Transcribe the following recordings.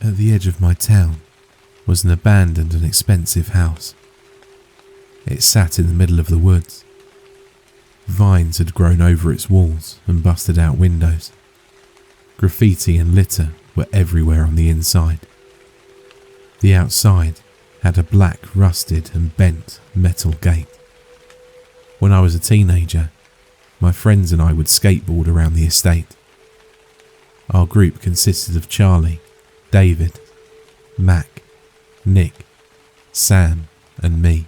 At the edge of my town was an abandoned and expensive house. It sat in the middle of the woods. Vines had grown over its walls and busted out windows. Graffiti and litter were everywhere on the inside. The outside had a black, rusted and bent metal gate. When I was a teenager, my friends and I would skateboard around the estate. Our group consisted of Charlie, David, Mac, Nick, Sam and me.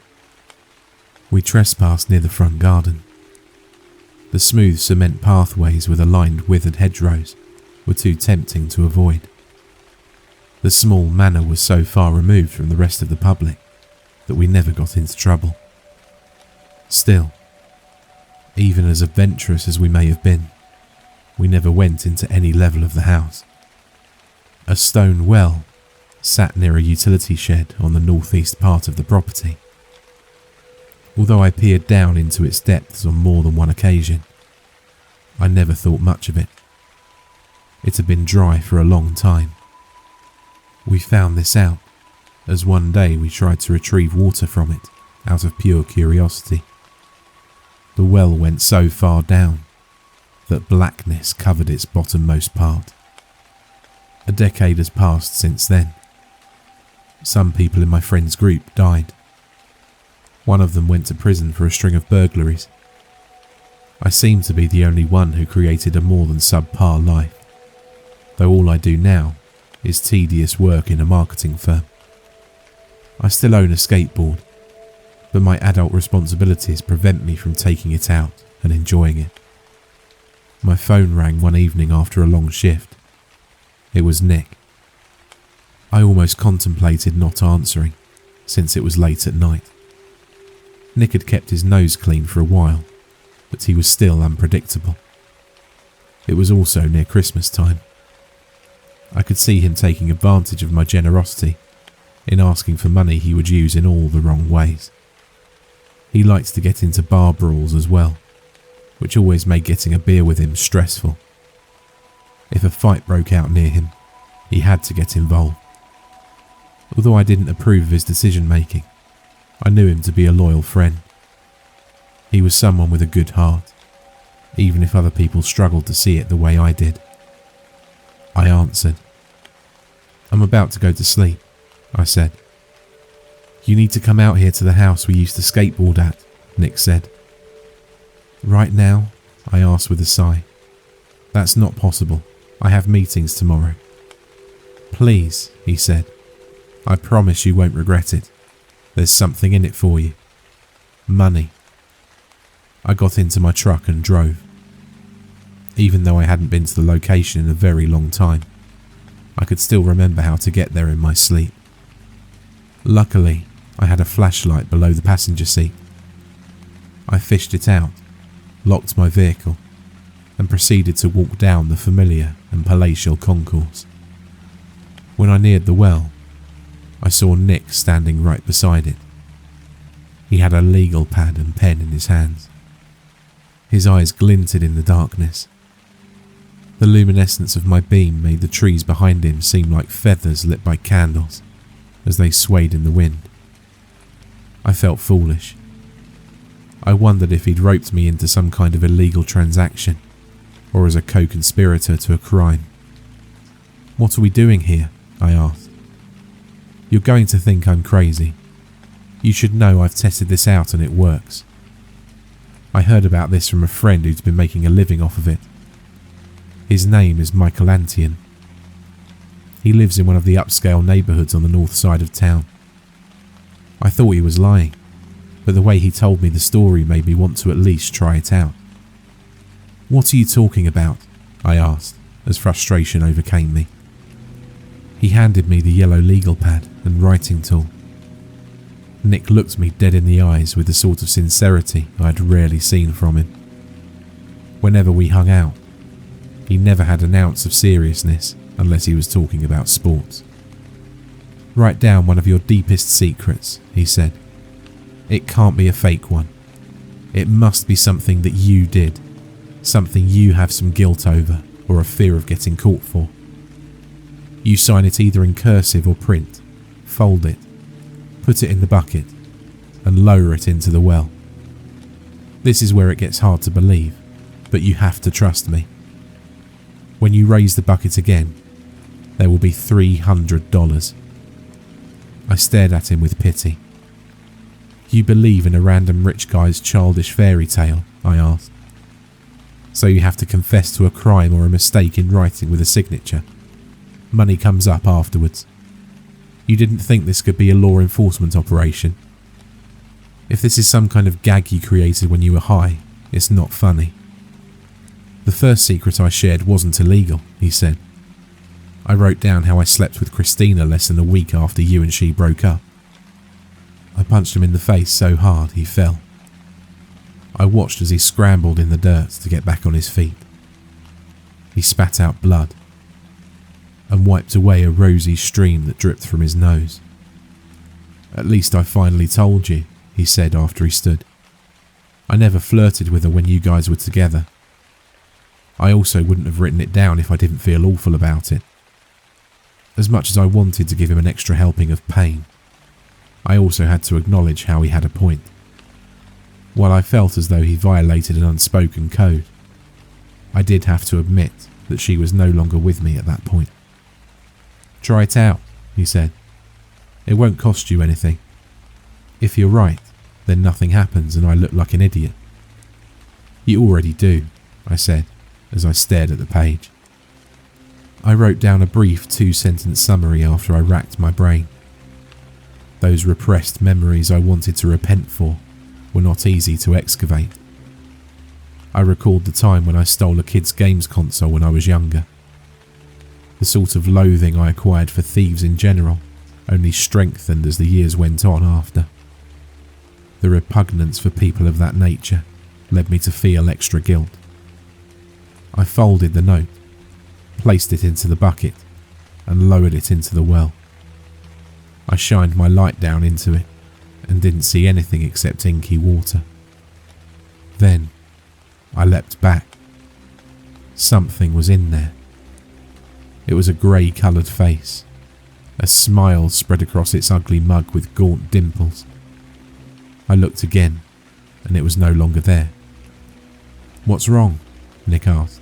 We trespassed near the front garden. The smooth cement pathways with aligned withered hedgerows were too tempting to avoid. The small manor was so far removed from the rest of the public that we never got into trouble. Still, even as adventurous as we may have been, we never went into any level of the house. A stone well sat near a utility shed on the northeast part of the property. Although I peered down into its depths on more than one occasion, I never thought much of it. It had been dry for a long time. We found this out as one day we tried to retrieve water from it out of pure curiosity. The well went so far down that blackness covered its bottommost part. A decade has passed since then. Some people in my friend's group died. One of them went to prison for a string of burglaries. I seem to be the only one who created a more than subpar life, though all I do now is tedious work in a marketing firm. I still own a skateboard, but my adult responsibilities prevent me from taking it out and enjoying it. My phone rang one evening after a long shift. It was Nick. I almost contemplated not answering, since it was late at night. Nick had kept his nose clean for a while, but he was still unpredictable. It was also near Christmas time. I could see him taking advantage of my generosity in asking for money he would use in all the wrong ways. He liked to get into bar brawls as well, which always made getting a beer with him stressful. If a fight broke out near him, he had to get involved. Although I didn't approve of his decision making, I knew him to be a loyal friend. He was someone with a good heart, even if other people struggled to see it the way I did. I answered. "I'm about to go to sleep," I said. "You need to come out here to the house we used to skateboard at," Nick said. "Right now?" I asked with a sigh. "That's not possible. I have meetings tomorrow." "Please," he said. "I promise you won't regret it. There's something in it for you. Money." I got into my truck and drove. Even though I hadn't been to the location in a very long time, I could still remember how to get there in my sleep. Luckily, I had a flashlight below the passenger seat. I fished it out, locked my vehicle, and proceeded to walk down the familiar and palatial concourse. When I neared the well, I saw Nick standing right beside it. He had a legal pad and pen in his hands. His eyes glinted in the darkness. The luminescence of my beam made the trees behind him seem like feathers lit by candles as they swayed in the wind. I felt foolish. I wondered if he'd roped me into some kind of illegal transaction, or as a co-conspirator to a crime. "What are we doing here?" I asked. "You're going to think I'm crazy. You should know I've tested this out and it works. I heard about this from a friend who's been making a living off of it. His name is Michael. He lives in one of the upscale neighbourhoods on the north side of town." I thought he was lying, but the way he told me the story made me want to at least try it out. "What are you talking about?" I asked, as frustration overcame me. He handed me the yellow legal pad and writing tool. Nick looked me dead in the eyes with the sort of sincerity I'd rarely seen from him. Whenever we hung out, he never had an ounce of seriousness unless he was talking about sports. "Write down one of your deepest secrets," he said. "It can't be a fake one. It must be something that you did, something you have some guilt over or a fear of getting caught for." You sign it either in cursive or print, fold it, put it in the bucket, and lower it into the well. This is where it gets hard to believe, but you have to trust me. When you raise the bucket again, there will be $300. I stared at him with pity. You believe in a random rich guy's childish fairy tale? I asked. So you have to confess to a crime or a mistake in writing with a signature. Money comes up afterwards. You didn't think this could be a law enforcement operation? If this is some kind of gag you created when you were high, it's not funny. The first secret I shared wasn't illegal, he said. I wrote down how I slept with Christina less than a week after you and she broke up. I punched him in the face so hard he fell. I watched as he scrambled in the dirt to get back on his feet. He spat out blood and wiped away a rosy stream that dripped from his nose. At least I finally told you, he said after he stood. I never flirted with her when you guys were together. I also wouldn't have written it down if I didn't feel awful about it. As much as I wanted to give him an extra helping of pain, I also had to acknowledge how he had a point. While I felt as though he violated an unspoken code, I did have to admit that she was no longer with me at that point. Try it out, he said. It won't cost you anything. If you're right, then nothing happens and I look like an idiot. You already do, I said as I stared at the page. I wrote down a brief 2-sentence summary after I racked my brain. Those repressed memories I wanted to repent for were not easy to excavate. I recalled the time when I stole a kid's games console when I was younger. The sort of loathing I acquired for thieves in general only strengthened as the years went on after. The repugnance for people of that nature led me to feel extra guilt. I folded the note, placed it into the bucket, and lowered it into the well. I shined my light down into it and didn't see anything except inky water. Then I leapt back. Something was in there. It was a grey-coloured face. A smile spread across its ugly mug with gaunt dimples. I looked again, and it was no longer there. What's wrong? Nick asked.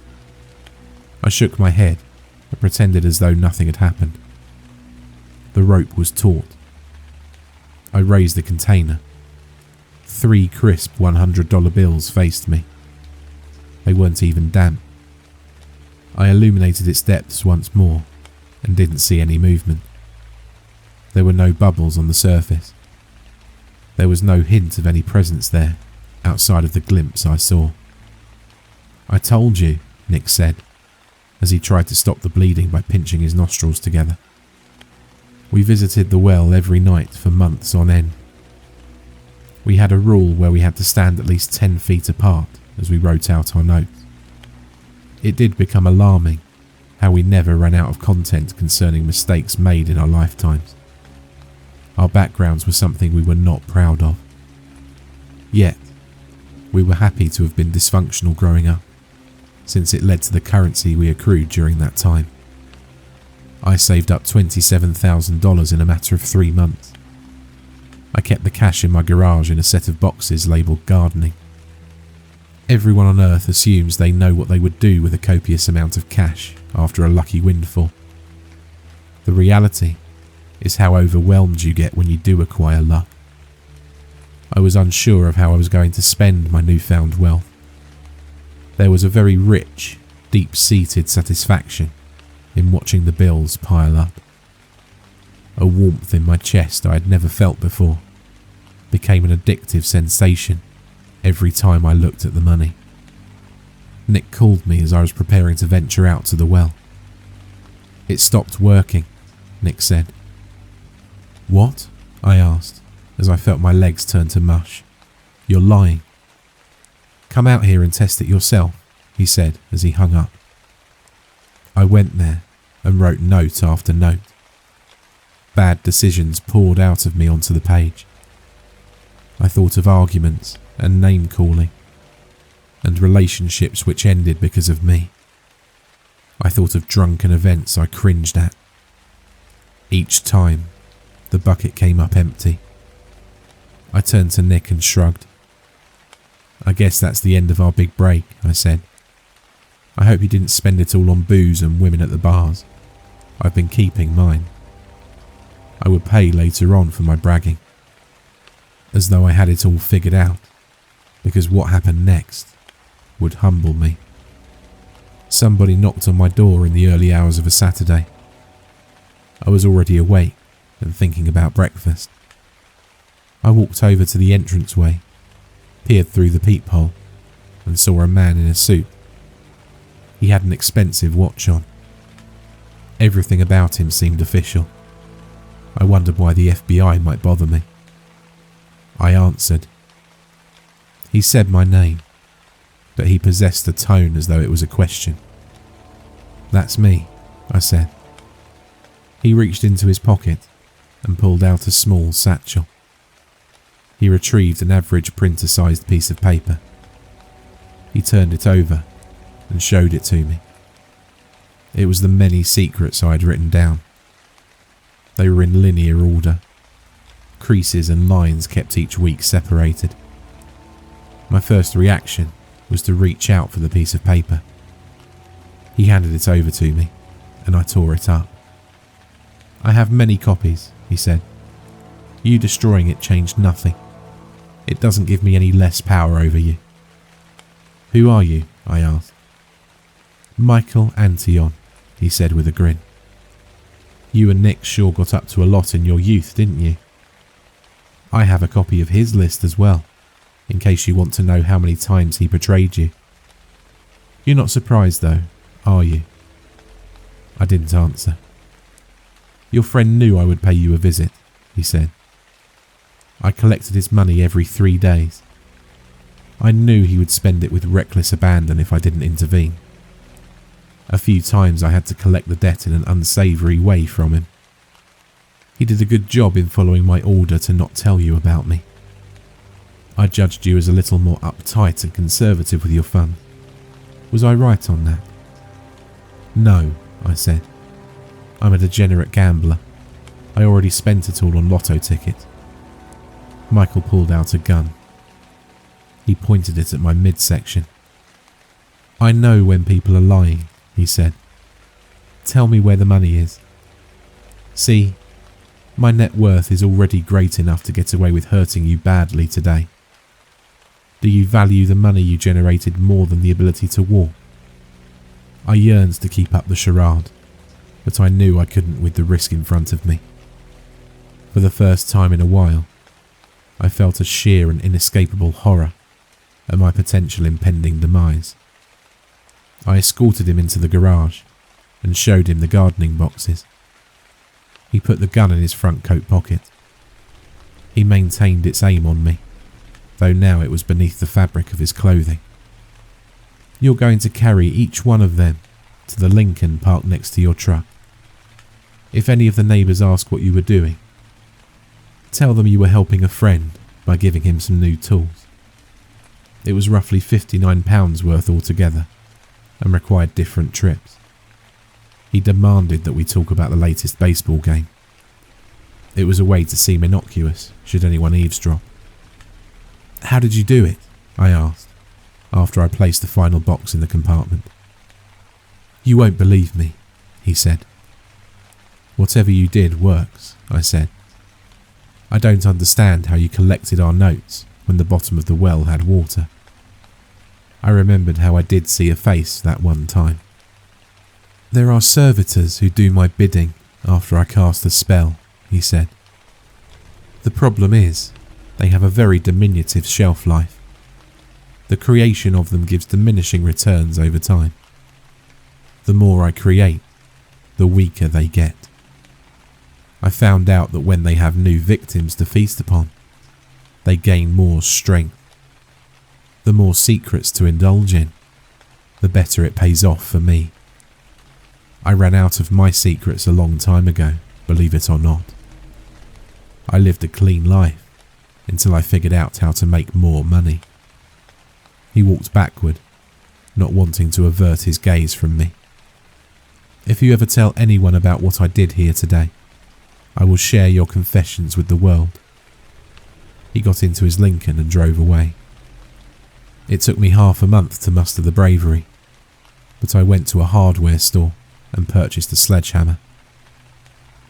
I shook my head and pretended as though nothing had happened. The rope was taut. I raised the container. 3 crisp $100 bills faced me. They weren't even damp. I illuminated its depths once more and didn't see any movement. There were no bubbles on the surface. There was no hint of any presence there outside of the glimpse I saw. I told you, Nick said, as he tried to stop the bleeding by pinching his nostrils together. We visited the well every night for months on end. We had a rule where we had to stand at least 10 feet apart as we wrote out our notes. It did become alarming how we never ran out of content concerning mistakes made in our lifetimes. Our backgrounds were something we were not proud of. Yet, we were happy to have been dysfunctional growing up, since it led to the currency we accrued during that time. I saved up $27,000 in a matter of 3 months. I kept the cash in my garage in a set of boxes labelled gardening. Everyone on earth assumes they know what they would do with a copious amount of cash after a lucky windfall. The reality is how overwhelmed you get when you do acquire luck. I was unsure of how I was going to spend my newfound wealth. There was a very rich, deep-seated satisfaction in watching the bills pile up. A warmth in my chest I had never felt before became an addictive sensation every time I looked at the money. Nick called me as I was preparing to venture out to the well. It stopped working, Nick said. What? I asked, as I felt my legs turn to mush. You're lying. Come out here and test it yourself, he said as he hung up. I went there and wrote note after note. Bad decisions poured out of me onto the page. I thought of arguments and name-calling, and relationships which ended because of me. I thought of drunken events I cringed at, Each time, the bucket came up empty. I turned to Nick and shrugged. I guess that's the end of our big break, I said. I hope you didn't spend it all on booze and women at the bars. I've been keeping mine. I would pay later on for my bragging. As though I had it all figured out, because what happened next would humble me. Somebody knocked on my door in the early hours of a Saturday. I was already awake and thinking about breakfast. I walked over to the entranceway, peered through the peephole, and saw a man in a suit. He had an expensive watch on. Everything about him seemed official. I wondered why the FBI might bother me. I answered. He said my name, but he possessed a tone as though it was a question. "That's me," I said. He reached into his pocket and pulled out a small satchel. He retrieved an average printer-sized piece of paper. He turned it over and showed it to me. It was the many secrets I had written down. They were in linear order. Creases and lines kept each week separated. My first reaction was to reach out for the piece of paper. He handed it over to me, and I tore it up. "I have many copies," he said. "You destroying it changed nothing. It doesn't give me any less power over you." "Who are you?" I asked. "Michael Antion," he said with a grin. "You and Nick sure got up to a lot in your youth, didn't you? I have a copy of his list as well, in case you want to know how many times he betrayed you. You're not surprised though, are you?" I didn't answer. "Your friend knew I would pay you a visit," he said. "I collected his money every 3 days. I knew he would spend it with reckless abandon if I didn't intervene. A few times I had to collect the debt in an unsavoury way from him. He did a good job in following my order to not tell you about me. I judged you as a little more uptight and conservative with your fun. Was I right on that?" "No," I said. "I'm a degenerate gambler. I already spent it all on lotto tickets." Michael pulled out a gun. He pointed it at my midsection. "I know when people are lying," he said. "Tell me where the money is. See, my net worth is already great enough to get away with hurting you badly today. Do you value the money you generated more than the ability to walk?" I yearned to keep up the charade, but I knew I couldn't with the risk in front of me. For the first time in a while, I felt a sheer and inescapable horror at my potential impending demise. I escorted him into the garage and showed him the gardening boxes. He put the gun in his front coat pocket. He maintained its aim on me, though now it was beneath the fabric of his clothing. "You're going to carry each one of them to the Lincoln parked next to your truck. If any of the neighbours ask what you were doing, tell them you were helping a friend by giving him some new tools. It was roughly £59 worth altogether and required different trips. He demanded that we talk about the latest baseball game. It was a way to seem innocuous should anyone eavesdrop." "How did you do it?" I asked, after I placed the final box in the compartment. "You won't believe me," he said. "Whatever you did works," I said. "I don't understand how you collected our notes when the bottom of the well had water." I remembered how I did see a face that one time. "There are servitors who do my bidding after I cast a spell," he said. "The problem is, they have a very diminutive shelf life. The creation of them gives diminishing returns over time. The more I create, the weaker they get. I found out that when they have new victims to feast upon, they gain more strength. The more secrets to indulge in, the better it pays off for me. I ran out of my secrets a long time ago, believe it or not. I lived a clean life until I figured out how to make more money." He walked backward, not wanting to avert his gaze from me. "If you ever tell anyone about what I did here today, I will share your confessions with the world." He got into his Lincoln and drove away. It took me half a month to muster the bravery, but I went to a hardware store and purchased a sledgehammer.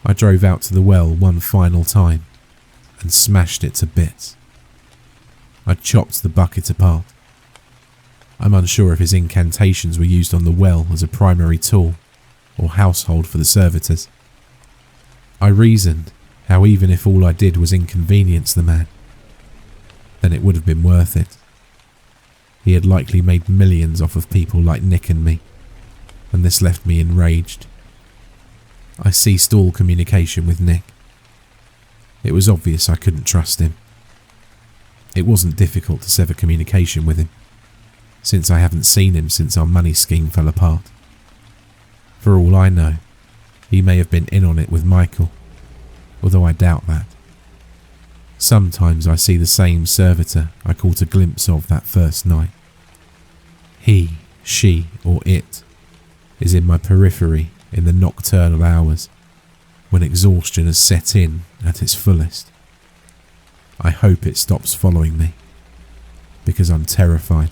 I drove out to the well one final time and smashed it to bits. I chopped the bucket apart. I'm unsure if his incantations were used on the well as a primary tool or household for the servitors. I reasoned how even if all I did was inconvenience the man, then it would have been worth it. He had likely made millions off of people like Nick and me, and this left me enraged. I ceased all communication with Nick. It was obvious I couldn't trust him. It wasn't difficult to sever communication with him, since I haven't seen him since our money scheme fell apart. For all I know, he may have been in on it with Michael, although I doubt that. Sometimes I see the same servitor I caught a glimpse of that first night. He, she, or it is in my periphery in the nocturnal hours when exhaustion has set in at its fullest. I hope it stops following me, because I'm terrified.